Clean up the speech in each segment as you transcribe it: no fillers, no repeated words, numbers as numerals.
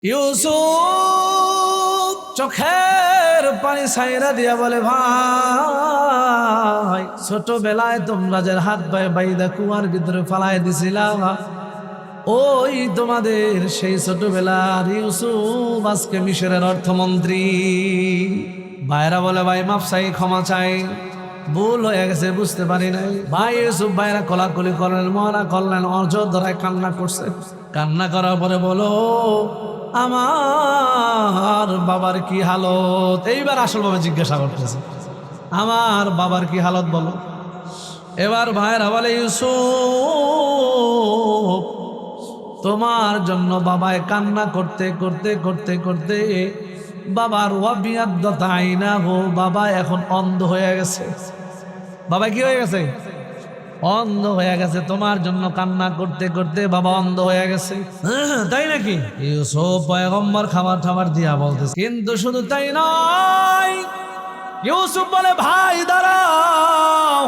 ইউসুফ চোখের পানি ছাইরা দিয়া বলে, ভাই ছোটবেলায় তোমরা যে হাত পায়ে বাইদা কুয়ার ভিতরে ফালাই দিছিলাম, ওই তোমাদের সেই ছোটবেলার ইউসুফ আজকে মিশরের অর্থমন্ত্রী। ভাইরা বলে, ভাই মাফ চাই, ক্ষমা চাই, ভুল হয়ে গেছে, বুঝতে পারি নাই। ভাই ইউসুফ ভাইরা কলাকলি করলেন, মহড়া করলেন, অর্জরায় কান্না করছে। কান্না করার পরে বলো, আমার বাবার কি হালত? এইবার আসলভাবে জিজ্ঞাসা করতেছে, আমার বাবার কি হালত বলো। এবার ভাইরা বলে, ইউসুফ তোমার জন্য বাবায় কান্না করতে করতে করতে করতে বাবার বাবা এখন অন্ধ হয়ে গেছে। বাবা কি হয়ে গেছে? অন্ধ হয়ে গেছে। তোমার জন্য কান্না করতে করতে বাবা অন্ধ হয়ে গেছে। তাই নাকি? ইউসুফ পয়গম্বর খাবার দিয়া বলতেছে। কিন্তু শুধু তাই নয়, ইউসুফ বলে, ভাই দাঁড়াও।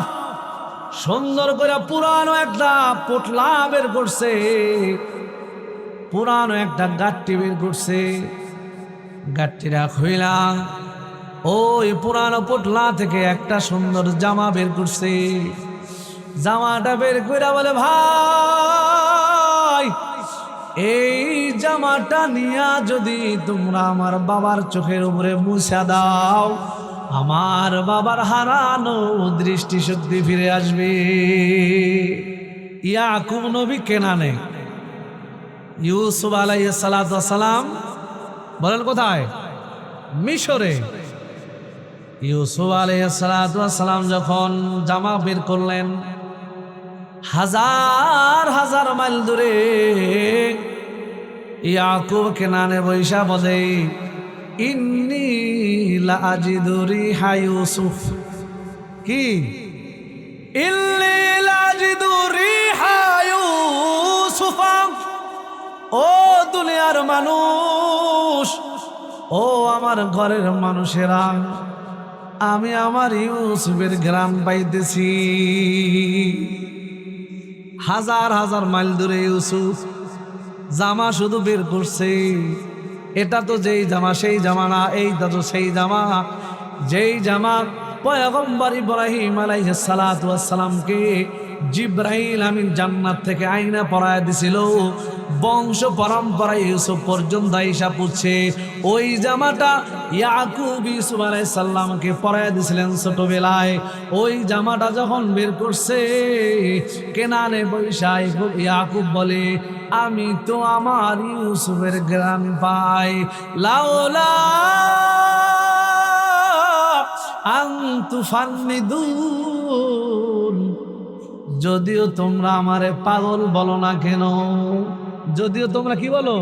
সুন্দর করে পুরানো একটা পোটলা বের করছে, পুরানো একটা গাট্টি বের করছে। গাট্টিরা খুইলা ওই পুরানো পোটলা থেকে একটা সুন্দর জামা বের করছে। জামাটা বের কইরা বলে, ভাই এই জামাটা নিয়া যদি তোমরা আমার বাবার চোখের উপরে মুছা দাও, আমার বাবার হারানো দৃষ্টিশক্তি ফিরে আসবে। ইয়াকুব নবী কেনানে, ইউসুফ আলাইহিস সালাতু ওয়াস সালাম বলেন কোথায়? মিশরে। ইউসুফ আলাইহিস সালাতু ওয়াস সালাম যখন জামা বের করলেন, হাজার হাজার মাইল দূরে ইয়াকুব কেনানে বৈশা বলে, ইন্নী লা আজিদু রিহা ইউসুফ। কি? ইন্নী লা আজিদু রিহা ইউসুফ। ও দুনিয়ার মানুষ, ও আমার ঘরের মানুষেরা, আমি আমার ইউসুফের ঘ্রাণ পাইতেছি। হাজার হাজার মাইল দূরে ইউসুফ জামা শুধু বের করছে। এটা তো যেই জামা সেই জামা না, এইটা তো সেই জামা যেই জামা পয়গম্বর ইব্রাহিম আলাইহিস সালাতু ওয়াস সালামকে জিব্রাইল আমিন জান্নাত থেকে আইনা পরায় দিছিল। বংশ পরম্পরা ইউসুফ পর্যন্ত আইসা পুচ্ছে ওই জামাটা ইয়াকুব ইউসুফ আলাইহিস সালামকে পরায় দিছিলেন ছোটবেলায়। ওই জামাটা যখন বের করছে, কেনানে বৈশা ইয়াকুব বলে, আমি তো আমার ইউসুফের ঘ্রাণ পাই। লাউলা আনতু ফান্নিদুন, যদিও তোমরা আমারে পাগল বলো না কেন, যদিও তোমরা কি বলো,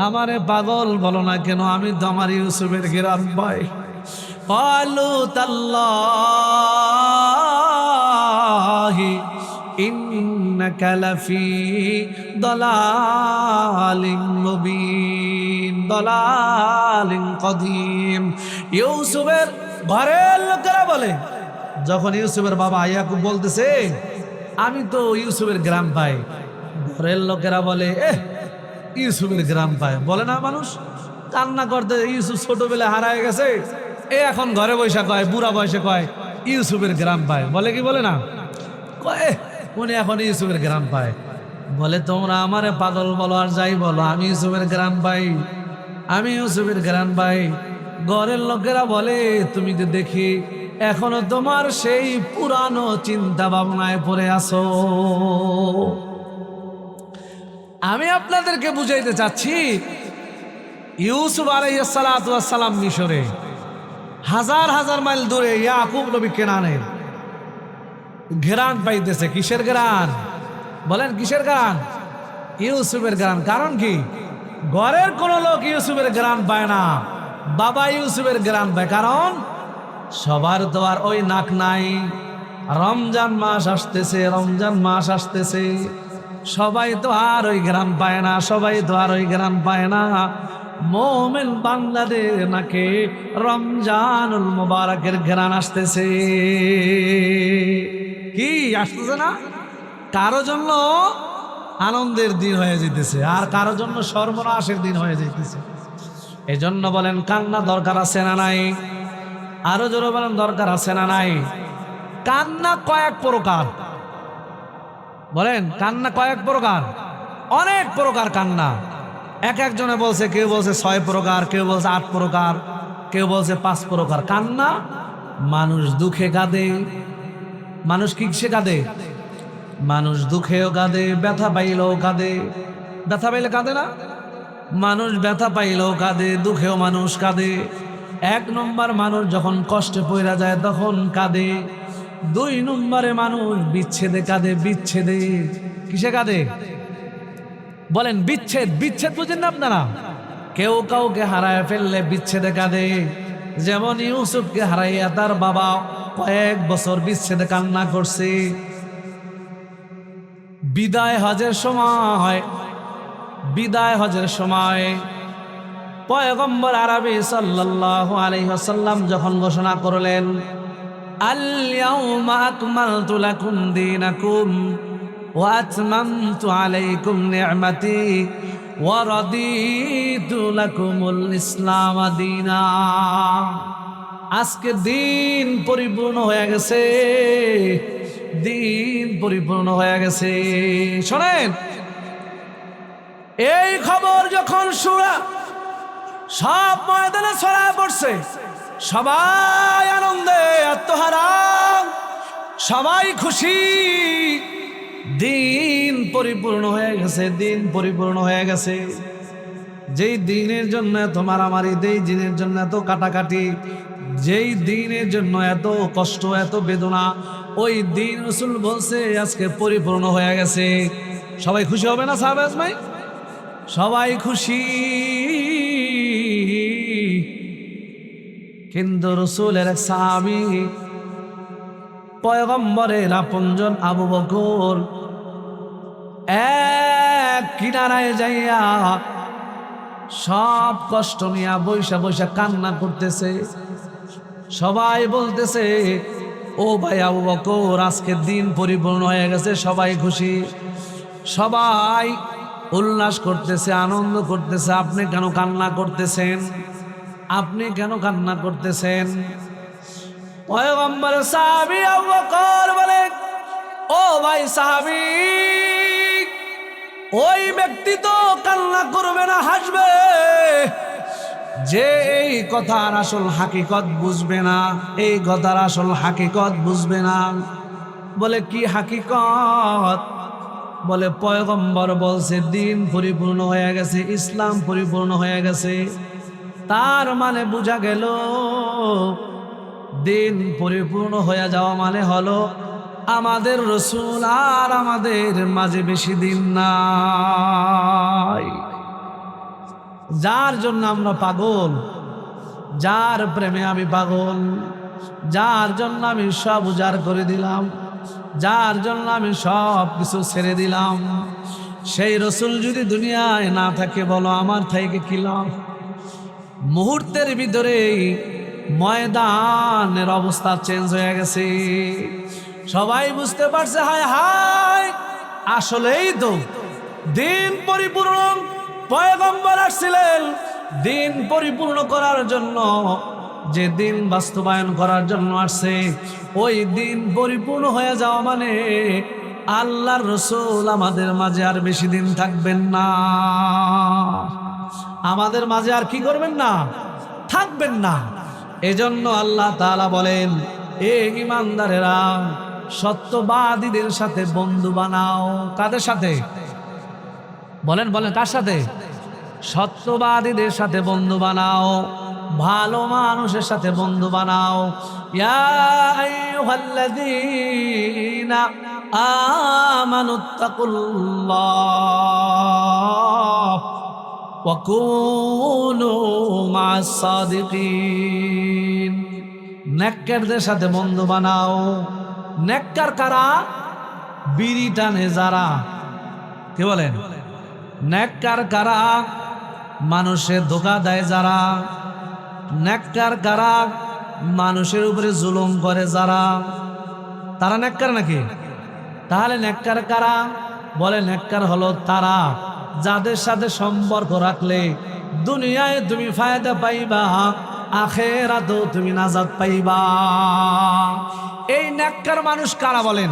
আমারে পাগল বলো না কেন, আমি তো আমার ইউসুফের ঘ্রাণ পাই। ক্বালু তাল্লাহি ইন্নাকা লাফি দালালিন মুবিন দালালিন কদিম। ইউসুফের ঘরের লোকেরা বলে, যখন ইউসুফের বাবা ইয়াকুব বলতেছে আমি তো ইউসুফের গ্রাম পাই, ঘরের লোকেরা বলে, ইউসুফের গ্রাম পায় বলে না মানুষ? কান্না করতে, ইউসুফ ছোটবেলায় হারায় গেছে, এখন ঘরে বসে কয়, বুড়া বয়সে কয় ইউসুফের গ্রাম পায়, বলে কি বলে না? কয় উনি এখন ইউসুফের গ্রাম পায়। বলে, তোমরা আমারে পাগল বলো আর যাই বলো, আমি ইউসুফের গ্রাম পাই, আমি ইউসুফের গ্রাম পাই। ঘরের লোকেরা বলে, তুমি তো দেখি এখনো তোমার সেই পুরানো চিন্তা ভাবনায় পড়ে আছো। আমি আপনাদেরকে বুঝাইতে চাচ্ছি, ইউসুফ আলাইহিস সালাতু ওয়াস সালাম মিশরে, হাজার হাজার মাইল দূরে ইয়াকুব নবী কেনানের ঘ্রাণ পাইতেছে। কিসের ঘ্রাণ বলেন? কিসের ঘ্রাণ? ইউসুফের ঘ্রাণ। কারণ কি? ঘরের কোন লোক ইউসুফের ঘ্রাণ পায় না, বাবা ইউসুফের ঘ্রাণ পায়। কারণ সবার তো আর ওই নাক নাই। রমজান মাস আসতেছে, রমজান মাস আসতেছে, সবাই তো আর ওই ঘ্রাণ পায় না, সবাই তো আর ওই ঘ্রাণ পায় না। মোমেন বাংলাদেশ নাকে রমজানুল মুবারকের ঘ্রাণ আসতেছে। কি আসতেছে না? কারো জন্য আনন্দের দিন হয়ে যেতেছে, আর কারোর জন্য সর্বনাশের দিন হয়ে যেতেছে। এজন্য বলেন কান্না দরকার আছে না নাই? আরো জোরে বলেন দরকার আছে না নাই? কান্না কয়েক প্রকার, বলেন কান্না কয়েক প্রকার? অনেক প্রকার কান্না। এক একজনে বলছে, কেউ বলছে 6 প্রকার, কেউ বলছে 8 প্রকার, কেউ বলছে 5 প্রকার কান্না। মানুষ দুঃখে কাঁদে, মানুষ কিসে কাঁদে? মানুষ দুঃখেও কাঁদে, ব্যথা পাইলেও কাঁদে। ব্যথা পাইলে কাঁদে না? মানুষ ব্যথা পাইলেও কাঁদে, দুঃখেও মানুষ কাঁদে। 1 নম্বর মানুষ যখন কষ্টে পড়া যায় তখন কাঁদে। 2 নম্বরে মানুষ বিচ্ছেদে কাঁদে। বিচ্ছেদে কিসে কাঁদে? বলেন বিচ্ছেদ। বিচ্ছেদ বুঝেন না আপনারা? কেউ কাউকে হারায় ফেললে বিচ্ছেদে কাঁদে। যেমন ইউসুফকে হারাইয়া তার বাবা কয়েক বছর বিচ্ছেদে কান্না করছে। বিদায় হজের সময় পয়গম্বর আরবি সাল্লাল্লাহু আলাইহি ওয়াসাল্লাম যখন ঘোষণা করলেন, আল ইয়াউমা আকমালতু লাকুম দীনাকুম ওয়া আতমামতু আলাইকুম নি'মাতি ওয়া রাদিতু লাকুমুল ইসলাম দীনা। আজকে দিন পরিপূর্ণ হয়ে গেছে, দিন পরিপূর্ণ হয়ে গেছে। শোনেন, এই খবর যখন সব ময়দানে ছড়ায় পড়ছে, সবাই আনন্দে আত্মহারা, সবাই খুশি। দিন পরিপূর্ণ হয়ে গেছে, দিন পরিপূর্ণ হয়ে গেছে। যেই দিনের জন্য এত মারামারি, যেই দিনের জন্য এত কাটাকাটি, যেই দিনের জন্য এত কষ্ট, এত বেদনা, ওই দিন রাসূল বলছে আজকে পরিপূর্ণ হয়ে গেছে। সবাই খুশি হবে না সাহাবা আজমাইন? সবাই খুশি। কিন্তু রাসূলের এক সাহাবী, পয়গম্বরের আপনজন আবু বকর, এক কিনারায় যাইয়া সব কষ্ট নিয়ে বৈশা বৈশা কান্না করতেছে। সবাই বলতেছে, ও ভাই আবু বকর, আজকে দিন পরিপূর্ণ হয়ে গেছে, সবাই খুশি, সবাই উল্লাস করতেছে, আনন্দ করতেছে। আপনি কেন কান্না করতেছেন? আপনি কেন কান্না করতেছেন? পয়গম্বর সাহাবী আবু বকর বলে, ও ভাই সাহাবী, ওই ব্যক্তি তো কান্না করবে না, হাসবে, যে এই কথার আসল হাকিকত বুঝবে না, এই কথার আসল হাকিকত বুঝবে না। বলে কি হাকিকত? বলে পয়গম্বর বলছে দিন পরিপূর্ণ হয়ে গেছে, ইসলাম পরিপূর্ণ হয়ে গেছে। তার মানে বোঝা গেল দিন পরিপূর্ণ হয়ে যাওয়া মানে হলো আমাদের রাসূল আর আমাদের মাঝে বেশি দিন নাই। যার জন্য আমরা পাগল, যার প্রেমে আমি পাগল, যার জন্য আমি সব উজাড় করে দিলাম, যার জন্য আমি সব কিছু ছেড়ে দিলাম, সেই রাসূল যদি দুনিয়ায় না থাকে, বলো আমার থেকে কি লাভ? মুহূর্তের ভিতরেই ময়দানের অবস্থা চেঞ্জ হয়ে গেছে। সবাই বুঝতে পারছে, হায় হায়, আসলেই তো দিন পরিপূর্ণ। পয়গম্বর আসছিলেন দিন পরিপূর্ণ করার জন্য, যে দিন বাস্তবায়ন করার জন্য আসছে, ওই দিন পরিপূর্ণ হয়ে যাওয়া মানে আল্লাহর রাসূল আমাদের মাঝে আর বেশি দিন থাকবেন না। আমাদের মাঝে আর কি করবেন না? থাকবেন না। এজন্য আল্লাহ তাআলা বলেন, এ ঈমানদারেরা, সত্যবাদীদের সাথে বন্ধু বানাও। কাদের সাথে? বলেন বলেন, কার সাথে? সত্যবাদীদের সাথে বন্ধু বানাও, ভালো মানুষের সাথে বন্ধু বানাও। ইয়া আইয়ুহাল্লাযীনা আমানুত্তাকুল্লাহ ওয়া কুনু মা'আস সাদিকিন। নেককারদের সাথে বন্ধু বানাও। নেককার কারা? বিড়ি টানে যারা। কি বলেন? নেককার কারা? মানুষের ধোঁকা দেয় যারা। নেককার কারা? মানুষের উপরে জুলুম করে যারা। তারা নেককার নাকি? তাহলে নেককার কারা? বলে নেককার হলো তারা যাদের সাথে সম্পর্ক রাখলে দুনিয়ায় তুমি ফায়দা পাইবা, আখিরাতেও তুমি নাজাত পাইবা। এই নেককার মানুষ কারা বলেন?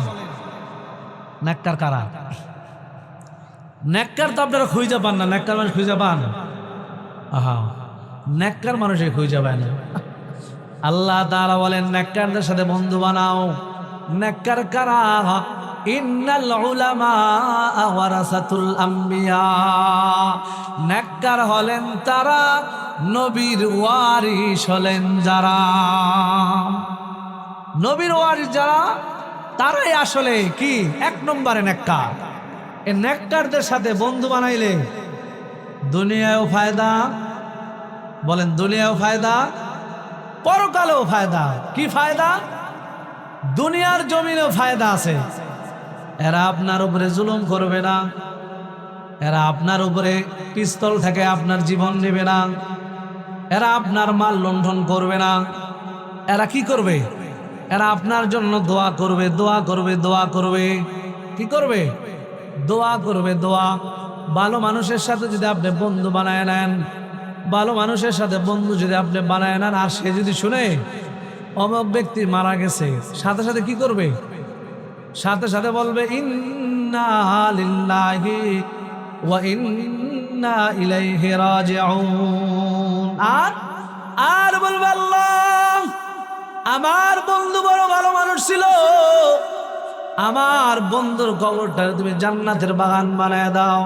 নেককার কারা? নেককার তো আপনারা খুঁজে পান না। নেককার মানুষ খুঁজে পান? আহা, নেককার মানুষে খুঁজে পায় না। আল্লাহ তাআলা বলেন নেককারদের সাথে বন্ধু বানাও। নেককার কারা? ইন্নাল উলামা ওয়ারাসাতুল আম্বিয়া। নেককার হলেন তারা, নবীর ওয়ারিস হলেন যারা। নবীর ওয়ারিস যারা, তারাই আসলে কি এক নম্বরে নেককার। এই নেককারদের সাথে বন্ধু বানাইলে দুনিয়ায়ও ফায়দা, বলেন দুনিয়ায়ও ফায়দা, পরকালেও ফায়দা। কি ফায়দা? দুনিয়ার জমিনেও ফায়দা আছে। এরা আপনার উপরে জুলুম করবে না, এরা আপনার উপরে পিস্তল থেকে আপনার জীবন নেবে না, এরা আপনার মাল লুণ্ঠন করবে না। এরা কি করবে? এরা আপনার জন্য দোয়া করবে, দোয়া করবে, দোয়া করবে। কি করবে? দোয়া করবে, দোয়া। ভালো মানুষের সাথে যদি আপনি বন্ধু বানায় নেন, ভালো মানুষের সাথে বন্ধু যদি আপনি বানায় নেন, আর সে যদি শুনে অমুক ব্যক্তি মারা গেছে, সাথে সাথে কি করবে? সাথে সাথে বলবে ইন্না লিল্লাহি ওয়া ইন্না ইলাইহি রাজিউন। আর বলবে আল্লাহ, আমার বন্ধু বড় ভালো মানুষ ছিল, আমার বন্ধুর কবরটা তুমি জান্নাতের বাগান বানায় দাও।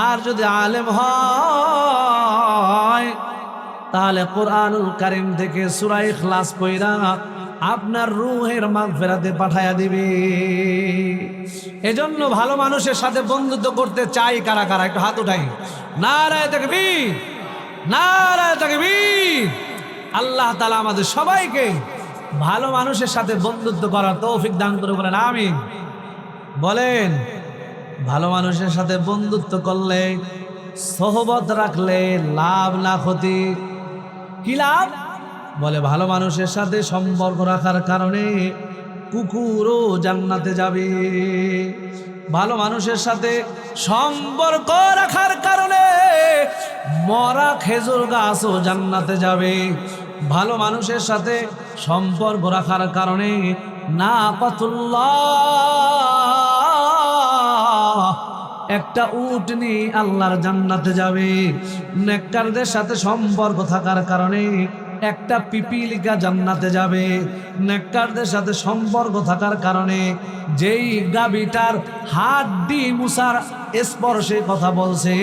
আর যদি আলেম হয় তাহলে কোরআনুল কারীম থেকে সূরা ইখলাস পড়া আপনার রূহের মাগফিরাতে পাঠায়া দিবে। এজন্য ভালো মানুষের সাথে বন্ধুত্ব করতে চাই কারা কারা? একটু হাত উঠাই। নারায়ে তাকবীর, নারায়ে তাকবীর। আল্লাহ তাআলা আমাদের সবাইকে ভালো মানুষের সাথে বন্ধুত্ব করার তৌফিক দান করে বলেন আমিন। বলেন ভালো মানুষের সাথে বন্ধুত্ব করলে, সোহবত রাখলে লাভ না ক্ষতি? কি লাভ? বলে ভালো মানুষের সাথে সম্পর্ক রাখার কারণে কুকুরও জান্নাতে যাবে। ভালো মানুষের সাথে সম্পর্ক রাখার কারণে মরা খেজুর গাছও জান্নাতে যাবে। ভালো মানুষের সাথে সম্পর্ক রাখার কারণে নাকাতুল্লাহ, একটা উটনি আল্লাহর জান্নাতে যাবে। নেককারদের সাথে সম্পর্ক থাকার কারণে একটা পিপিলিকা জান্নাতে যাবে। নেককারদের সাথে সম্পর্ক থাকার কারণে যেই গাভীটার হাড্ডি মুসার স্পর্শে কথা বলছে,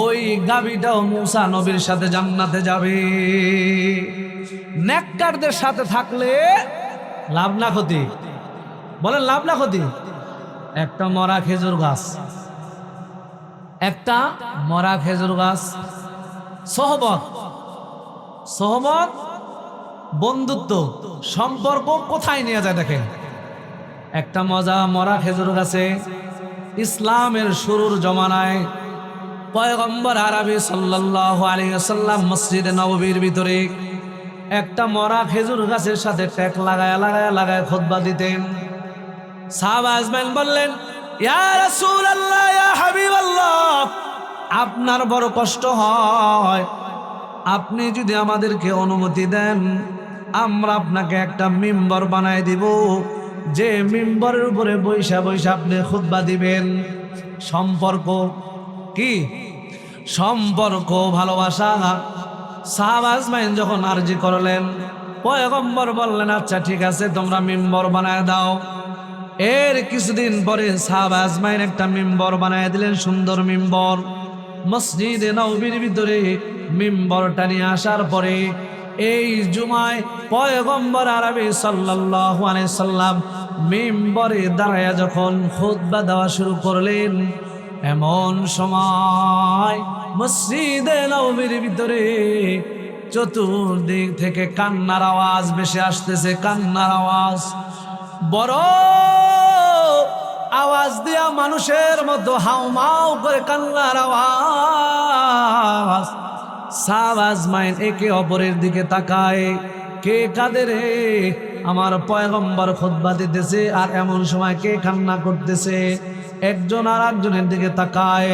ওই গাভীটাও মুসা নবীর সাথে জান্নাতে যাবে। নেককারদের সাথে থাকলে লাভ না ক্ষতি? বলেন লাভ না ক্ষতি? একটা মরা খেজুর গাছ, একটা মরা খেজুর গাছ। সোহবত, সোহবত, বন্ধুত্ব, সম্পর্ক কোথায় নিয়ে যায় দেখেন। একটা মজা মরা খেজুর গাছে ইসলামের শুরুর জমানায় পয়গম্বর আরবি সাল্লাল্লাহু আলাইহি ওয়াসাল্লাম মসজিদে নববীর ভিতরে একটা মরা খেজুর গাছের সাথে ট্যাক লাগায় লাগায় লাগায় খুতবা দিতেন। সাহাবা আজমাইন বললেন, ইয়া রাসূলুল্লাহ, ইয়া হাবিবাল্লাহ, আপনার বড় কষ্ট হয়, আপনি যদি আমাদেরকে অনুমতি দেন আমরা আপনাকে একটা মিম্বর বানায় দিব, যে মিম্বরের উপরে বৈশা বৈশা আপনি খুতবা দিবেন। সম্পর্ক কি? সম্পর্ক, ভালোবাসা। সাহাবা আজমাইন যখন আরজি করলেন, পয়গম্বর বললেন আচ্ছা ঠিক আছে, তোমরা মিম্বর বানায় দাও। এর কিছুদিন পরে সাহাবা আজমাইন একটা মিম্বর বানায় দিলেন, সুন্দর মিম্বর। মসজিদে নববীর ভিতরে মিম্বরটা নিয়ে আসার পরে এই জুমায় পয়গম্বর আরবি সাল্লাল্লাহু আলাইহি সাল্লাম মিম্বরে দাঁড়ায়া যখন খুতবা দেওয়া শুরু করলেন, এমন সময় মসজিদে নববীর ভিতরে চতুর্দিক থেকে কান্নার আওয়াজ ভেসে আসতেছে, কান্নার আওয়াজ। বড় আওয়াজ দিয়া মানুষের মতো হাউমাউ করে কান্নার আওয়াজ। সাহাবা আজমাইন একে অপরের দিকে তাকায়, কে কাঁদে রে? আমার পয়গম্বর খুতবা দিতেছে আর এমন সময় কে কান্না করতেছে? একজন আর একজনের দিকে তাকায়,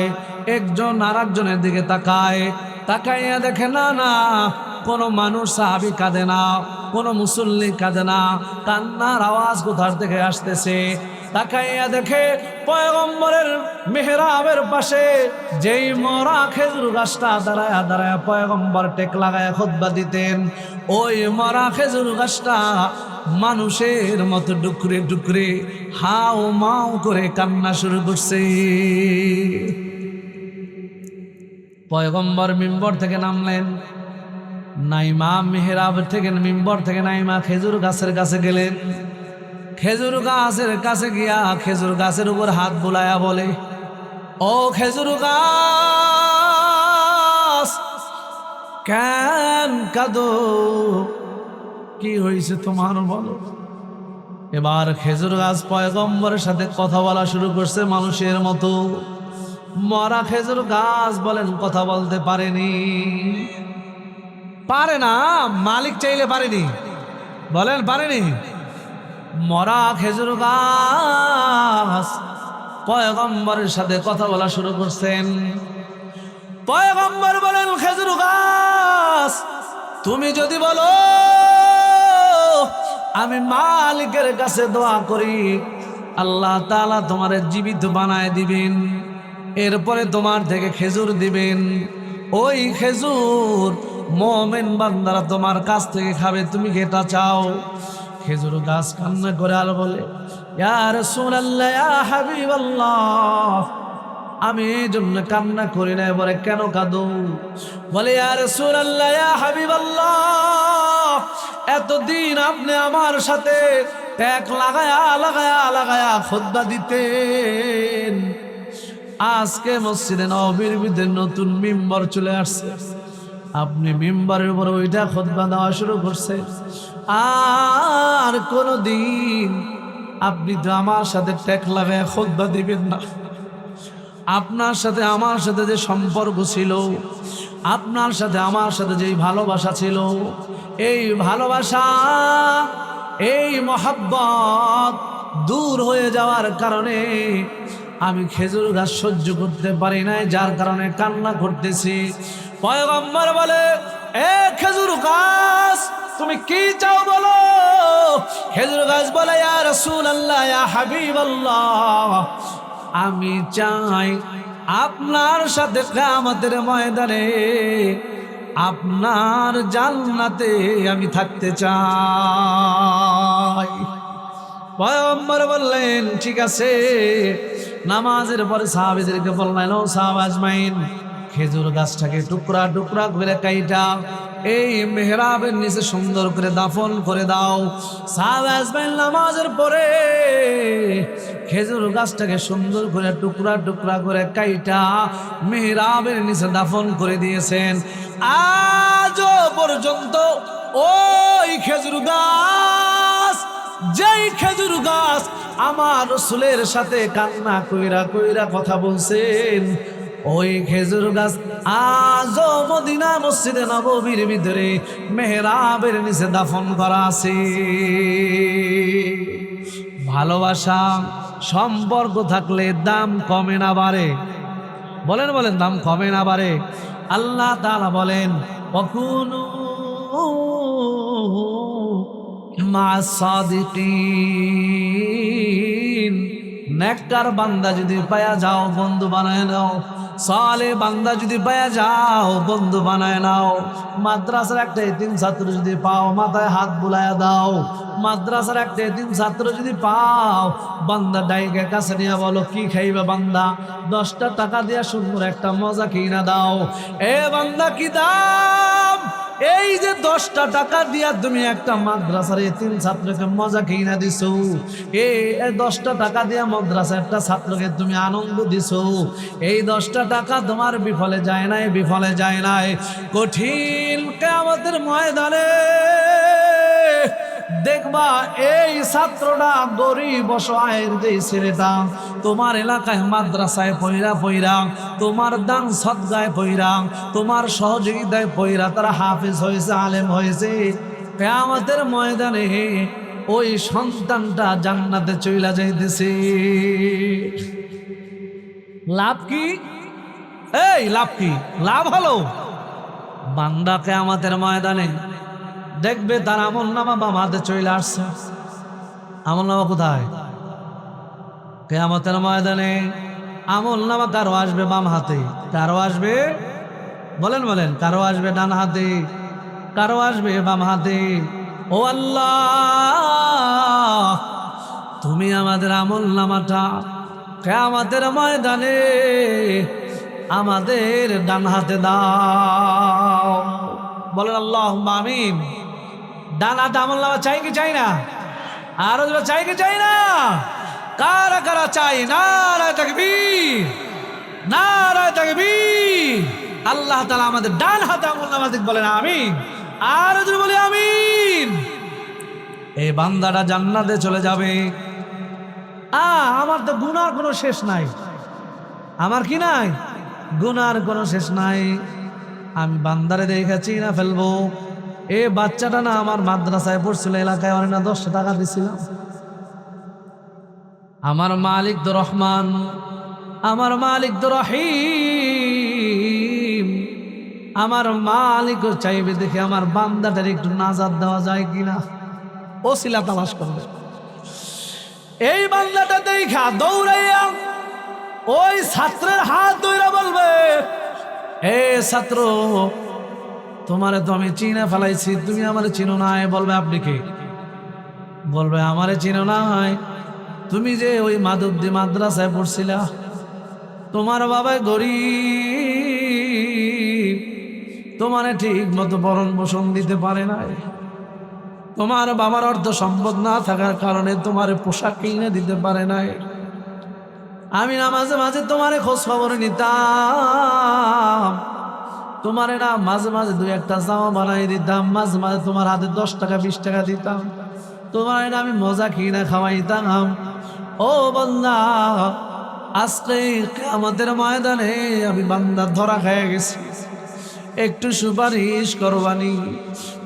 একজন আর একজনের দিকে তাকায়, তাকাইয়া দেখে না না কোনো মানুষ সাহাবী কাঁদে না, কোনো মুসল্লি কাঁদে না, কান্নার আওয়াজ কোথার থেকে আসতেছে। তাকাইয়া দেখে পয়গম্বরের মেহরাবের পাশে যেই মরা খেজুর গাছটা দাঁড়ায়া দাঁড়ায়া পয়গম্বর টেক লাগায়া খুতবা দিতেন, ওই মরা খেজুর গাছটা মানুষের মতো ডুকরে ডুকরে হাও মাও করে কান্না শুরু করছে। পয়গম্বর মিম্বর থেকে নামলেন, নাইমা মেহরাব থেকে মিম্বর থেকে নাইমা খেজুর গাছের কাছে গেলেন। খেজুর গাছের কাছে গিয়া খেজুর গাছের উপর হাত বুলায়া বলে, ও খেজুর গাছ কেন কাঁদো, কি হয়েছে তোমার বলো। এবার খেজুর গাছ পয়গম্বরের সাথে কথা বলা শুরু করছে মানুষের মতো। মরা খেজুর গাছ বলেন কথা বলতে পারেনি, পারে না, মালিক চাইলে পারেনি, বলেন পারেনি। মরা খেজুর গাছ পয়গম্বরের সাথে কথা বলা শুরু করছেন। পয়গম্বর বলেন, খেজুর গাছ তুমি যদি বলো আমি মালিকের কাছে দোয়া করি, আল্লাহ তাআলা তোমারে জীবিত বানায় দিবেন, এরপরে তোমার থেকে খেজুর দিবেন, ওই খেজুর মুমিন বান্দারা তোমার কাছ থেকে খাবে, তুমি এটা চাও। খেজুর গাছ কান্না করে আর বলে, ইয়া রাসূলুল্লাহ ইয়া হাবিবাল্লাহ, আমি এই জন্য কান্না করি না, এবারে কেন কাঁদো? বলে, ইয়া রাসূলুল্লাহ ইয়া হাবিবাল্লাহ, এতদিন আপনি আমার সাথে ট্যাগ লাগায়া লাগায়া লাগায়া খুতবা দিতেন, আজকে মসজিদে নববীর ভিতরে নতুন মিম্বর চলে আসছে, আপনি মিম্বরের উপর ওইটা খুতবা দেওয়া শুরু করছে, আর কোনদিন আপনি তো আমার সাথে ট্যাগ লাগায়া খুতবা দিবেন না। আপনার সাথে আমার সাথে যে সম্পর্ক ছিল, আপনার সাথে আমার সাথে যেই ভালোবাসা ছিল, এই ভালোবাসা এই মহাব্বত দূর হয়ে যাওয়ার কারণে আমি খেজুর গাছ সহ্য করতে পারি নাই, যার কারণে কান্না করতেছি। পয়গম্বর বলে, এ খেজুর গাছ তুমি কি চাও বলো? খেজুর গাছ বলে, ইয়া রাসূলুল্লাহ ইয়া হাবিবাল্লাহ, আমি চাই আপনার সাথে কিয়ামতের ময়দানে আপনার জান্নাতে আমি থাকতে চাই। পয়গম্বর বললেন, ঠিক আছে। নামাজের পরে সাহাবীদেরকে বললেন, ও সাহাবা আজমাইন, খেজুর গাছটাকে টুকরা টুকরা করে কাইটা এই মেহরাবের নিচে সুন্দর করে দাফন করে দাও। সাহাবা আজমাইন নামাজের পরে খেজুর গাছটাকে সুন্দর করে টুকরা টুকরা করে কাইটা মেহরাবের নিচে দাফন করে দিয়েছেন। আজও পর্যন্ত ওই খেজুর গাছ, যেই খেজুর গাছ আমার রাসূলের সাথে কান্না কইরা কইরা কথা বলছেন, ওই খেজুর গাছ আজও মদিনা মসজিদে নববীর ভিতরে মেহরাবের নিচে দাফন করা আছে। ভালোবাসা সম্পর্ক থাকলে দাম কমে না বাড়ে, বলেন বলেন, দাম কমে না বাড়ে। আল্লাহ তাআলা বলেন, ওয়াকুনু মা'আস সাদিকিন, নেককার বান্দা যদি পায়া যাও বন্ধু বানায় নাও, সালেহ বান্দা যদি পায়া যাও বন্ধু বানায় নাও। মাদ্রাসার একটা এতিম ছাত্র যদি পাও মাথায় হাত বুলায়া দাও। মাদ্রাসার একটা এতিম ছাত্র যদি পাও বান্দা ডাইকে কাছে নিয়ে বলো, কি খাইবে বান্দা? 10টা টাকা দিয়া সুন্দর একটা মজা কিনা দাও। এ বান্দা কি দাম? এই যে 10টা টাকা দিয়া তুমি একটা মাদ্রাসার এতিম ছাত্রকে মজা কিনা দিছো, এই 10টা টাকা দিয়া মাদ্রাসার একটা ছাত্রকে তুমি আনন্দ দিছো, এই 10টা টাকা তোমার বিফলে যায় নাই, বিফলে যায় নাই। কঠিন কিয়ামতের ময়দানে দেখবা এই ছাত্রটা গরিব অসহায়ের যে ছেলেটা তোমার এলাকায় মাদ্রাসায় পয়রা পয়রা, তোমার দান সদগায় পয়রা, তোমার সহযোগিতায় পয়রা তারা হাফেজ হয়েছে, আলেম হয়েছে, কিয়ামতের ময়দানে ওই সন্তানটা জান্নাতে চইলা যাইতেছে। লাভ কি? এই লাভ কি? লাভ হলো বান্দা কিয়ামতের ময়দানে দেখবে তার আমল নামা বাম হাতে চলে আসছে। আমল নামা কোথায়? কিয়ামতের ময়দানে আমল নামা কারো আসবে বাম হাতে, কারো আসবে, বলেন বলেন, কারো আসবে ডান হাতে, কারো আসবে বাম হাতে। ও আল্লাহ, তুমি আমাদের আমল নামাটা কিয়ামতের ময়দানে আমাদের ডান হাতে দাও। বলেন আল্লাহুম্মা আমিন। ডান হাতে আমল নামা চাই কি চাই না? আরো চাই কি চাই না? কারা কারা চাই? নারায়ে তাকবীর, নারায়ে তাকবীর। আল্লাহ তাআলা আমাদের ডান হাতে আমল নামা দিক, বলেন আমিন। আর যদি বলি আমিন, এই বান্দাটা জান্নাতে চলে যাবে। আমার তো গুনার কোনো শেষ নাই। আমার কি নাই? গুনার কোনো শেষ নাই। আমি বান্দারে দেখেছি না ফেলবো। এ বাচ্চাটা না আমার মাদ্রাসায় পড়ছিল, এলাকায় অনেক না 10 টাকা দিছিলাম। আমার মালিক তো রহমান, আমার মালিক তো রহিম। আমার মালিকও চাইবে দেখে আমার বান্দাটার একটু নাজাত দেওয়া যায় কিনা, ওসিলা তালাশ করবে। এই বান্দাটা দেখা দৌড়াইয়া ওই ছাত্রের হাত ধইরা বলবে, এ ছাত্র, তোমারে তো আমি চিনে ফেলাইছি, তুমি আমারে চিনো নাই। বলবে আপনি কে? বলবে আমারে চিনো নাই, তুমি যে ওই মাধবদী মাদ্রাসায় পড়ছিলা, তোমার বাবা গরিব, তোমারে ঠিক মতো ভরণ পোষণ দিতে পারে নাই, তোমার বাবার অর্থ সম্পদ না থাকার কারণে তোমার পোশাক কিনে দিতে পারে নাই। আমি না মাঝে মাঝে তোমারে খোঁজ খবর নিতাম, তোমারে না মাঝে মাঝে 2-1টা জামা বানাই দিতাম, মাঝে মাঝে তোমার হাতে 10 টাকা 20 টাকা দিতাম, তোমার না আমি মজা কিনা খাওয়াইতাম। ও বান্দা, আজকে কিয়ামতের ময়দানে আমি বান্দা ধরা খেয়ে গেছি, একটু সুপারিশ করবানি।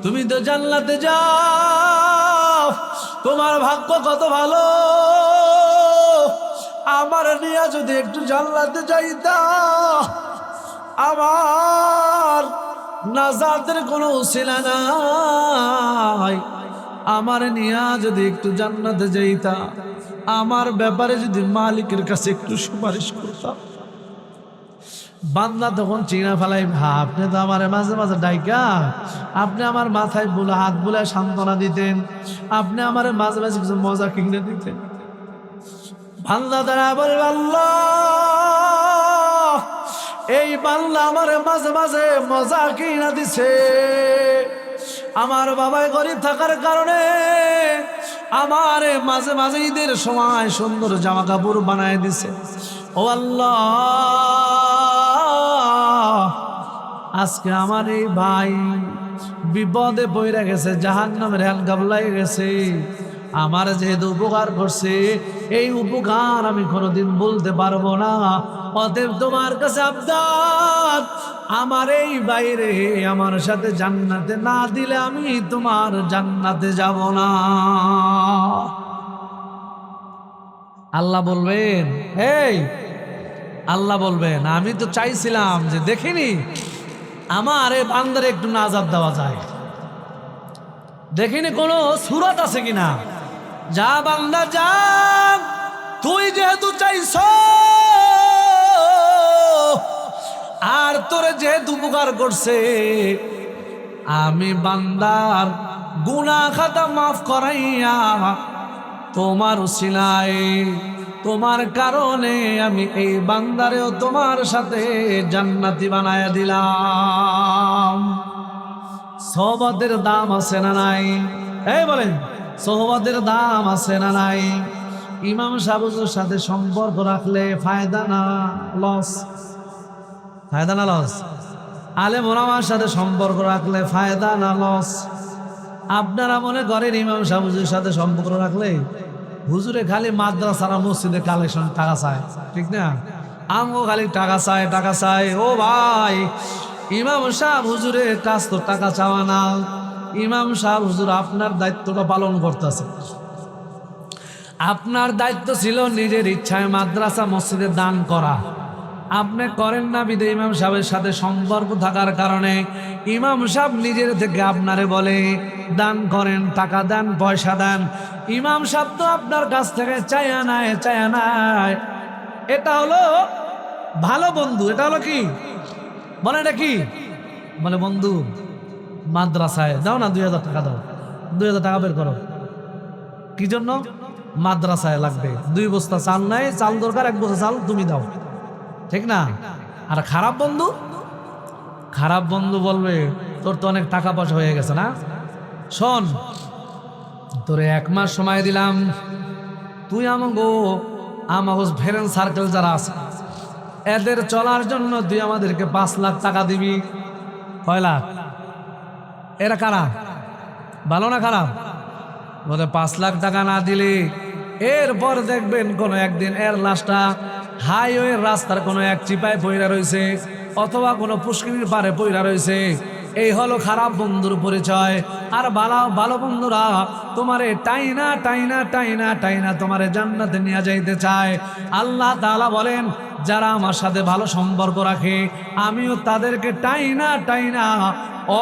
তুমি তো জান্নাতে যাও, তোমার ভাগ্য কত ভালো। আমার নিয়ে যদি একটু জান্নাতে যাইতা, আমার নাজাতের কোনো উসিলা নাই। আমার নিয়ে যদি একটু জান্নাতে যাইতা, আমার ব্যাপারে যদি মালিকের কাছে একটু সুপারিশ করতাম। বান্দা তখন চিনা ফেলাই, আপনি তো আমার মাঝে মাঝে ডাইকা, আপনি আমার মাথায় বুলা হাত বুলায় সান্ত্বনা দিতেন, আপনি আমার মাঝে মাঝে কিছু মজা কিনে দিতেন। বান্দা তারা বলবে, আল্লাহ, এই বান্দা আমার মাঝে মাঝে মজা কিনা দিছে, আমার বাবাই গরিব থাকার কারণে আমার মাঝে মাঝে ঈদের সময় সুন্দর জামা কাপড় বানায় দিছে। ও আল্লাহ, আজকে আমার এই ভাই বিপদে পড়ে গেছে, জাহান্নামের হ্যালকাপ লাগে গেছে, আমার যেহেতু উপকার করছে, এই উপকার আমি কোনোদিন বলতে পারবো না। অতএব তোমার কাছে আবদার, আমার এই বাইরে আমার সাথে জান্নাতে না দিলে আমি তোমার জান্নাতে যাব না। আল্লাহ বলবেন, এই আল্লাহ বলবেন, আমি তো চাইছিলাম যে দেখিনি আমার এই বান্দারে একটু নাজাত দেওয়া যায়, দেখিনি কোনো সুরত আছে কিনা। যা বান্দা যা, তুই যেহেতু চাইছ আর তোরে যেহেতু উপকার করছে, আমি বান্দার গুনাহ খাতা মাফ করাইয়া তোমার উসিলায়, তোমার কারণে আমি এই বান্দারেও তোমার সাথে জান্নাতি বানায়া দিলাম। সোহবতের দাম আছে না নাই? এই বলেন, সোহবতের দাম আছে না নাই? ইমাম সাহেবের সাথে সম্পর্ক রাখলে ফায়দা না লস? ফায়দা না লস? আলেম ওলামার সাথে সম্পর্ক রাখলে ফায়দা না লস? আপনারা মনে করেন ইমাম সাহেবের সাথে সম্পর্ক রাখলে হুজুরে খালি মাদ্রাসার মসজিদে কালেকশন টাকা চায়, ঠিক না? আমগো খালি টাকা চায়, টাকা চায়। ও ভাই, ইমাম সাহেব হুজুরের কাজ তো টাকা চাওয়া না। ইমাম সাহেব হুজুর আপনার দায়িত্বটা পালন করতেছে। আপনার দায়িত্ব ছিল নিজের ইচ্ছায় মাদ্রাসা মসজিদে দান করা, আপনি করেন না বিদে ইমাম সাহেবের সাথে সম্পর্ক থাকার কারণে ইমাম সাহেব নিজের থেকে আপনারে বলে দান করেন, টাকা দেন, পয়সা দেন। ইমাম সাহেব তো আপনার কাছ থেকে চায়া নাই। এটা হলো ভালো বন্ধু। এটা হলো কি বলে, এটা কি বলে? বন্ধু মাদ্রাসায় দাও না 2000 টাকা দাও, 2000 টাকা বের করো। কি জন্য? মাদ্রাসায় লাগবে। 2 বস্তা চাল নাই, চাল দরকার, 1 বস্তা চাল তুমি দাও, ঠিক না? আর খারাপ বন্ধু, খারাপ বন্ধু বলবে তোর তো অনেক টাকা পয়সা হয়ে গেছে না, শোন তোরে 1 মাস সময় দিলাম, তুই আমাগো ফ্রেন্ড সার্কেল যারা আছে এদের চলার জন্য তুই আমাদেরকে 5 লাখ টাকা দিবি। কয় লাখ? এরা কারা? ভালো না খারাপ? বলে 5 লাখ টাকা না দিলে এরপর দেখবেন কোনো একদিন এর লাশটা হাইওয়ের রাস্তার কোনো এক চিপায় পইরা রয়েছে, অথবা কোনো পুষ্করিণীর পারে পইরা রয়েছে। এই হলো খারাপ বন্ধুর পরিচয়। আর ভালো বন্ধুরা তোমারে টাইনা টাইনা টাইনা টাইনা তোমারে জান্নাতে নিয়ে যাইতে চায়। আল্লাহ তাআলা বলেন, যারা আমার সাথে ভালো সম্পর্ক রাখে আমিও তাদেরকে টাইনা টাইনা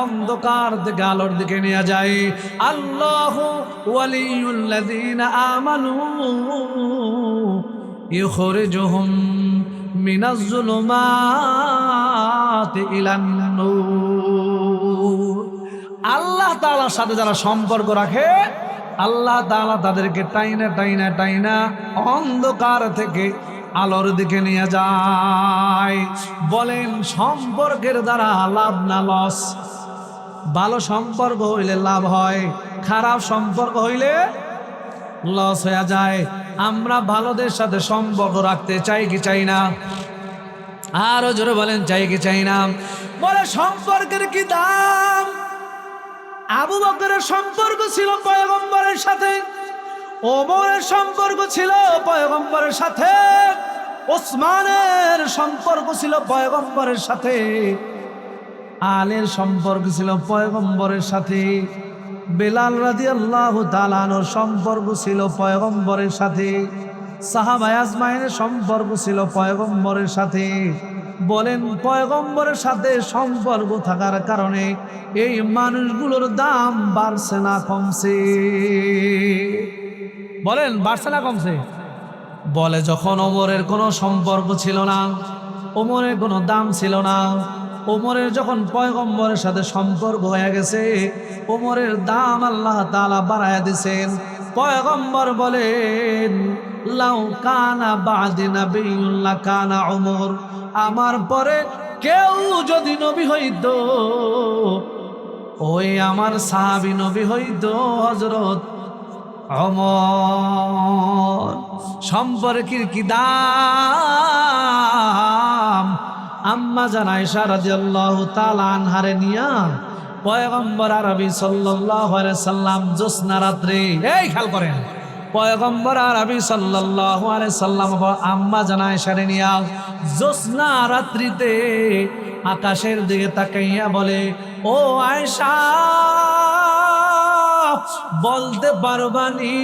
অন্ধকার থেকে আলোর দিকে নিয়ে যাই। আল্লাহু ওয়ালিয়ুল্লাযীনা আমানু ইখরিজুহুম মিনাজ যুলুমাতি ইলান নূর। আল্লাহ তাআলার সাথে যারা সম্পর্ক রাখে আল্লাহ তাআলা তাদেরকে টাইনা টাইনা টাইনা অন্ধকার থেকে আলোর দিকে নিয়ে যায়। বলেন সম্পর্কের দ্বারা লাভ না লস? ভালো সম্পর্ক হইলে লাভ হয়, খারাপ সম্পর্ক হইলে লস হয়ে যায়। আমরা ভালোদের সাথে সম্পর্ক রাখতে চাই কি চাই না? আরো জোরে বলেন, চাই কি চাই না? বলে সম্পর্কের কি দাম? আবু বকরের সম্পর্ক ছিল পয়গম্বরের সাথে, ওমরের সম্পর্ক ছিল পয়গম্বরের সাথে, ওসমানের সম্পর্ক ছিল পয়গম্বরের সাথে, আলীর সম্পর্ক ছিল পয়গম্বরের সাথে, বেলাল রাদিয়াল্লাহু তাআলা আনহুর সম্পর্ক ছিল পয়গম্বরের সাথে, সাহাবা আজমাইনের সম্পর্ক ছিল পয়গম্বরের সাথে। বলেন পয়গম্বরের সাথে সম্পর্ক থাকার কারণে এই মানুষগুলোর দাম বাড়ছে না কমছে? বলেন বাড়ছে না কমছে? বলে যখন ওমরের কোনো সম্পর্ক ছিল না, ওমরের কোনো দাম ছিল না, ওমরের যখন পয়গম্বরের সাথে সম্পর্ক হয়ে গেছে ওমরের দাম আল্লাহ তাআলা বাড়ায়া দিয়েছেন। পয়গম্বর বলেন, লাউ কানা বাদি নাবিয়্যুন লাকানা ওমর, আমার পরে কেউ যদি নবী হইতো ওই আমার সাহাবী নবী হইতো হযরত ওমর। সম্পর্কের কি দাম? আম্মা জান আয়েশা রাদিয়াল্লাহু তাআলা আনহারে নিয়া পয়গম্বর আরবি সাল্লাল্লাহু আলাইহি সাল্লাম জ্যোৎস্না রাত্রে, এই খেয়াল করেন, পয়গম্বর আরবি সাল্লাল্লাহু আলাইহি সাল্লাম আম্মা জান আয়েশারে নিয়া জ্যোৎস্না রাত্রিতে আকাশের দিকে তাকাইয়া বলে, ও আয়েশা বলতে পারবানি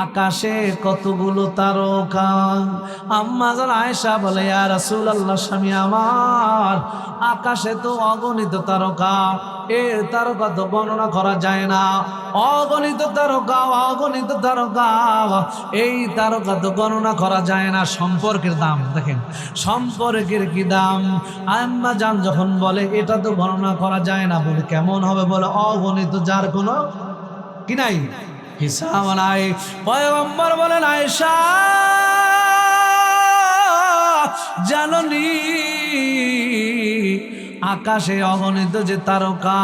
আকাশে কতগুলো তারকা? আম্মা জান আয়েশা বলে, ইয়া রাসূলুল্লাহ স্বামী আমার, আকাশে তো অগণিত তারকা, এ তারকা তো গণনা করা যায় না, অগণিত তারকা, অগণিত তারকা, এই তারকা তো গণনা করা যায় না। সম্পর্কের দাম দেখেন, সম্পর্কের কি দাম? আম্মা জান যখন বলে এটা তো গণনা করা যায় না, বলে কেমন হবে? বলে অগণিত, যার কোনো কি নাই, হিসাব নাই। পয়গম্বর বলেন, আয়েশা জাননি আকাশে অগণিত যে তারকা,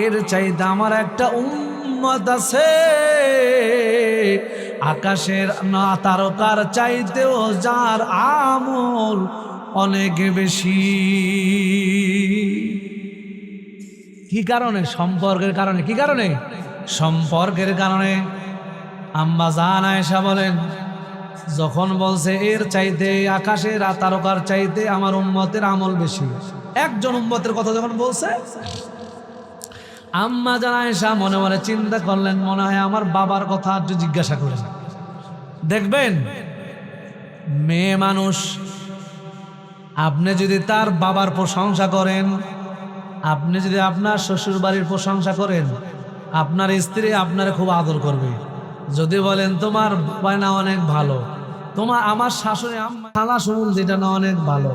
এর চাইতে আমার একটা উম্মত আছে আকাশের না তারকার চাইতেও যার আমল অনেক বেশি। কি কারণে? সম্পর্কের কারণে। কি কারণে? সম্পর্কের কারণে। আম্মা জান আয়েশা বলেন, যখন বলছে এর চাইতে আকাশের তারকার চাইতে আমার উম্মতের আমল বেশি, একজন উম্মতের কথা যখন বলছে, আম্মা জান আয়েশা মনে মনে চিন্তা করলেন, মনে হয় আমার বাবার কথা একটু জিজ্ঞাসা করেন। দেখবেন মেয়ে মানুষ, আপনি যদি তার বাবার প্রশংসা করেন, আপনি যদি আপনার শ্বশুর বাড়ির প্রশংসা করেন, আপনার স্ত্রী আপনার খুব আদর করবে। যদি বলেন তোমার বায়না অনেক ভালো, আমার শাশুড়ি আম্মা খালা সুমন্দিটা না অনেক ভালো,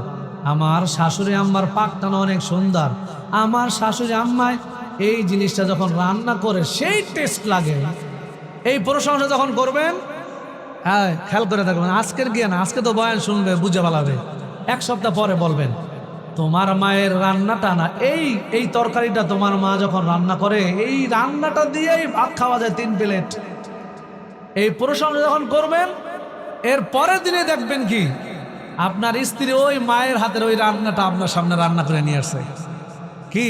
আমার শাশুড়ি আম্মার পাকটা না অনেক সুন্দর, আমার শাশুড়ি আম্মায় এই জিনিসটা যখন রান্না করে সেই টেস্ট লাগে, এই প্রশংসা যখন করবেন, হ্যাঁ খেয়াল করে থাকবেন, আজকের গিয়ে না, আজকে তো বয়ান শুনবে বুঝে ভালাবে, এক সপ্তাহ পরে বলবেন তোমার মায়ের রান্নাটা না, এই তরকারিটা তোমার মা যখন রান্না করে এই রান্নাটা দিয়েই ভাত খাওয়া যায় 3 প্লেট। এই প্রশংসা যখন করবেন, এর পরের দিনে দেখবেন কি আপনার স্ত্রী ওই মায়ের হাতের ওই রান্নাটা আপনার সামনে রান্না করে নিয়ে আসছে। কি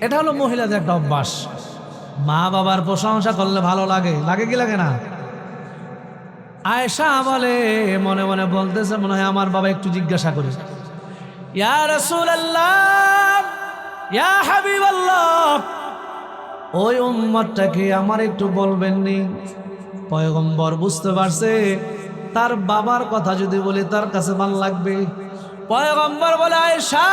এটা হলো মহিলাদের একটা অভ্যাস। মা বাবার প্রশংসা করলে ভালো লাগে, লাগে কি লাগে না? আয়েশা বলে মনে মনে বলতেছে, মনে হয় আমার বাবা একটু জিজ্ঞাসা করি, ইয়া রাসূলুল্লাহ, ইয়া হাবিবাল্লাহ, ওই উম্মতটাকে আমার একটু বলবেন নি? পয়গম্বর বুঝতে পারছে তার বাবার কথা যদি বলি তার কাছে ভালো লাগবে। পয়গম্বর বলে, আয়েশা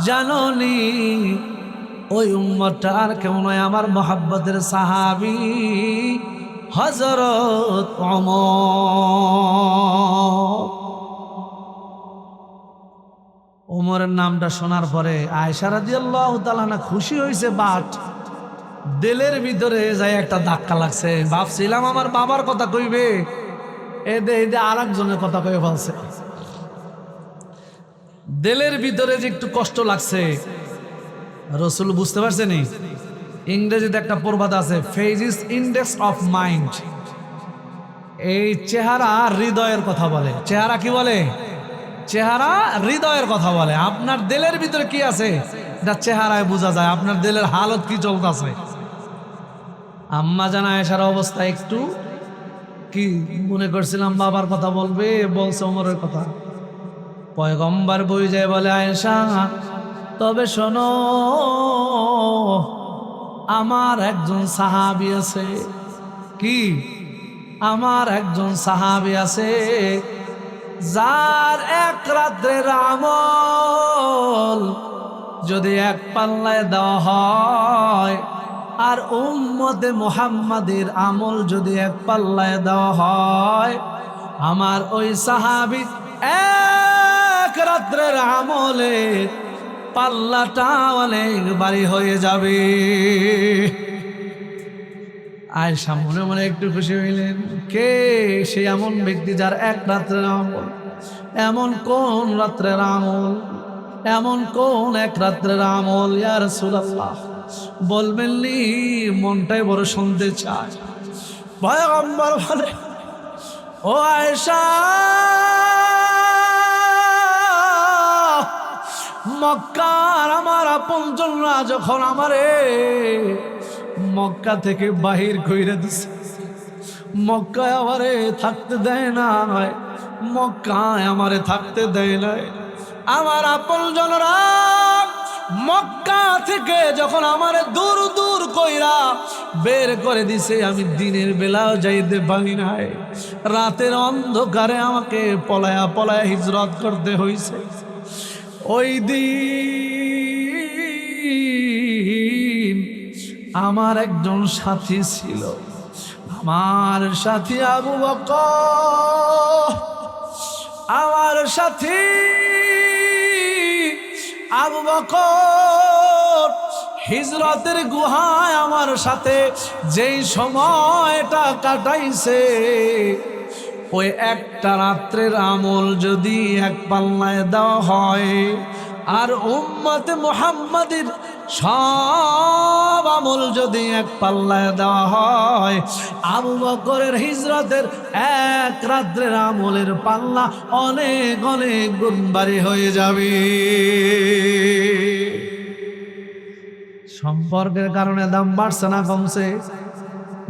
জানোনি ওই উম্মতটা আর কেউ নয়, আমার মোহাব্বতের সাহাবী হযরত ওমরের নামটা শোনার পরে আয়েশা রাদিয়াল্লাহু তাআলা না খুশি হয়েছে, বাট দিলের ভিতরে যায় একটা ধাক্কা লাগছে। ভাবছিলাম আমার বাবার কথা কইবে, এদে আরেকজনের কথা কয়ে ফেলছে। দিলের ভিতরে যে একটু কষ্ট লাগছে, রাসূল বুঝতে পারছেন। ইংরেজিতে একটা প্রবাদ আছে, face is index of mind. এই চেহারা হৃদয়ের কথা বলে। চেহারা কি বলে? চেহারা হৃদয়ের কথা বলে। আপনার দিলের ভিতরে কি আছে এটা চেহারায় বোঝা যায়, আপনার দিলের হালত কি চলতেছে। আম্মা জান আয়েশার অবস্থা একটু কি মনে করছিলাম বাবার কথা বলবে, বলছে ওমরের কথা। পয়গম্বর বই যায় বলে, আয়েশা তবে শোনো, আমার একজন সাহাবী আছে। কি? আমার একজন সাহাবী আছে যার এক রাত্রের আমল যদি এক পাল্লায় দেওয়া হয়, আর উম্মতে মুহাম্মাদের আমল যদি এক পাল্লায় দেওয়া হয়, আমার ওই সাহাবী এক রাত্রের আমলে পাল্লাটা অনেক ভারী হয়ে যাবে। আয়েশা মনে মনে একটু খুশি হইলেন। কে সে এমন ব্যক্তি যার এক রাত্রের আমল? এমন কোন রাত্রের আমল? এমন কোন এক রাত্রের আমল? ইয়া রাসূলুল্লাহ বলবেননি, মনটাই বড় শুনতে চায়। পয়গম্বর বলে, ও আয়েশা, মক্কার আমার আপনজনরা যখন আমারে মক্কা থেকে বাহির কইরা দিছে, মক্কায় আমারে থাকতে দেয় না, মক্কায় আমারে থাকতে দেয় না। আমার আপনজনরা মক্কা থেকে যখন আমারে দূর দূর কইরা বের করে দিছে, আমি দিনের বেলাও যাইতে পারি নাই, রাতের অন্ধকারে আমাকে পলায়া পলায়া হিজরত করতে হইছে। ওই দিন আমার একজন সাথী ছিল, আমার সাথী আবু বকর। আমার সাথী আবু বকর হিজরতের গুহায় আমার সাথে যেই সময়টা কাটাইছে, ওই একটা রাত্রের আমল যদি এক পাল্লায় দেওয়া হয়, আর উম্মতে মুহাম্মাদের সব আমল যদি এক পাল্লায় দেওয়া হয়, আবু বকরের হিজরতের এক রাত্রের আমলের পাল্লা অনেক অনেক গুণ ভারী হয়ে যাবে। সম্পর্কের কারণে দাম বাড়ছে না কমছে?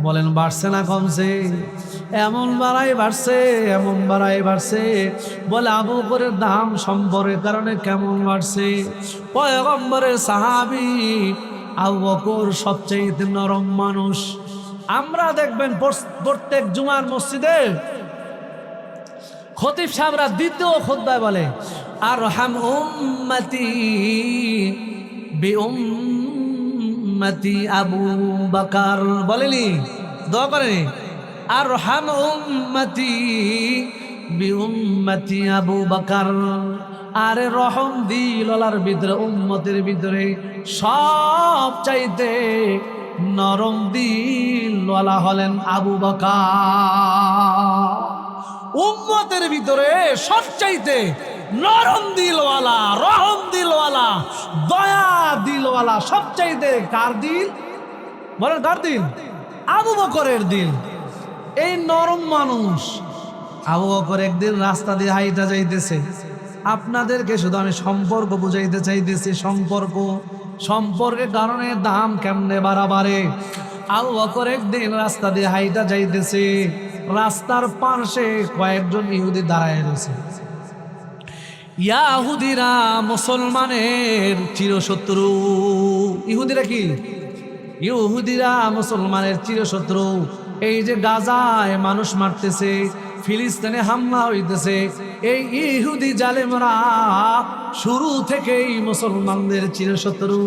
বলেন বাড়ছে না কমছে? এমন বাড়াই বাড়ছে, এমন বাড়াই বাড়ছে। বলে আবু বকরের দাম সম্পর্কের কারণে কেমন বাড়ছে? পয়গম্বরের সাহাবী আবু বকর সবচেয়ে নরম মানুষ, আমরা দেখবেন প্রত্যেক জুমার মসজিদে খতিব সাহেবরা দ্বিতীয় খুতবায় বলে আরহাম উম্মতি বিউম্মতি আবু বকর, বলেনি? দোয়া করেনি? আরহাম উম্মতি বিউম্মতি আবু বকর। আরে রহম দিলার ভিতরে, উম্মতের ভিতরে সব চাইতে নরম দিলওয়ালা হলেন আবু বকর। উম্মতের ভিতরে সবচাইতে নরম দিলওয়ালা, রহম দিলওয়ালা, দয়া দিলওয়ালা সবচাইতে কার দিল? বলেন কার দিল? আবু বকরের দিল। এই নরম মানুষ আবু বকর একদিন রাস্তা দিয়ে হাইটা যাইতেছে। আপনাদেরকে শুধু আমি সম্পর্ক বুঝাইতে চাইতেছি। সম্পর্কের কারণে দাম কেমনে বাড়ে। আবু বকর একদিন রাস্তা দিয়ে হাইটা যাইতেছে। রাস্তার পাশে কয়েকজন ইহুদি দাঁড়ায় রয়েছে। ইয়াহুদিরা মুসলমানের চিরশত্রু। ইহুদিরা কি? ইহুদিরা মুসলমানের চিরশত্রু। এই যে গাজায় মানুষ মারতেছে, ফিলিস্তিনে হামলা হইতেছে, এই ইহুদি জালেমরা শুরু থেকেই মুসলমানদের চিরশত্রু।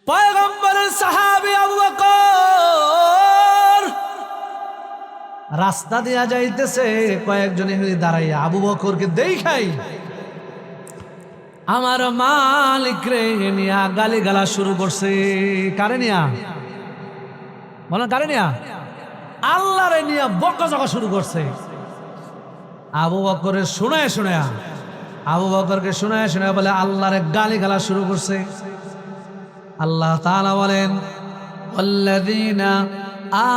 পয়গম্বরের সাহাবী আবু বকর রাস্তা দিয়া যাইতেছে, কয়েকজন ইহুদি দাঁড়াইয়া আবু বকরকে দেখাই আমার মালিক রে নিয়া গালি গালা শুরু করছে। কারে নিয়া? বলেন কারে নিয়া? আল্লাহ রে নিয়া বকাঝকা শুরু করছে। আবু বকরের শোনায় আবু বকরকে শোনায় বলে আল্লাহরে গালি গালা শুরু করছে। আল্লাহ তাআলা বলেন ওয়াল্লাযীনা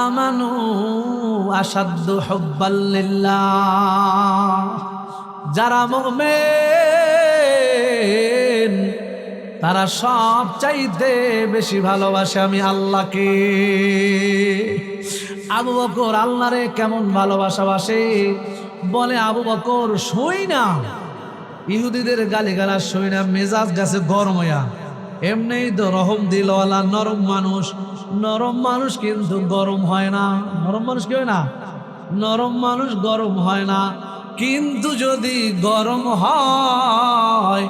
আমানু আশাদ্দু হুব্বাল লিল্লাহ। যারা মুমিন তারা সব চাইতে বেশি ভালোবাসে আমি আল্লাহকে। আবু বকর আল্লাহরে কেমন ভালোবাসে বলে আবু বকর শুই না ইহুদিদের গালিগালা শুই না, মেজাজ গেছে গরম হইয়া। এমনি তো রহম দিলওয়ালা নরম মানুষ কিন্তু গরম হয় না। নরম মানুষ কি হয় না? নরম মানুষ গরম হয় না। কিন্তু যদি গরম হয়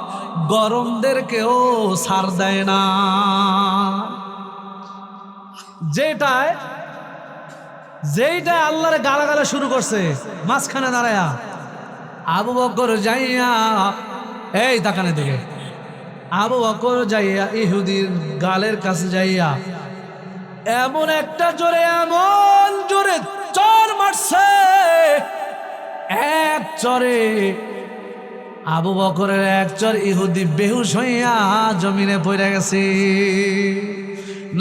গরমদেরকেও ছাড় দেয় না। যেটায় আল্লাহরে গালাগালা শুরু করছে মাঝখানে দাঁড়ায়া আবু বকর যাইয়া, এই তাকানে দিকে, আবু বকর যাইয়া ইহুদির গালের কাছে যাইয়া এমন জোরে চর মারছে। এক চরে আবু বকরের এক চর ইহুদি বেহুশ হইয়া জমিনে পড়ে গেছে।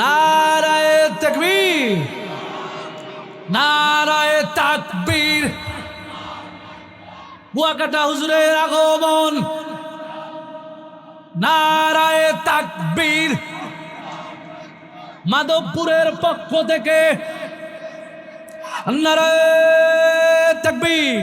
নারায়ে তাকবীর, নারায়ে তাকবীর। কুয়াকাটা হুজুরের আগমন। নারায়ে তাকবীর। মাধবপুরের পক্ষ থেকে নারায়ে তাকবীর।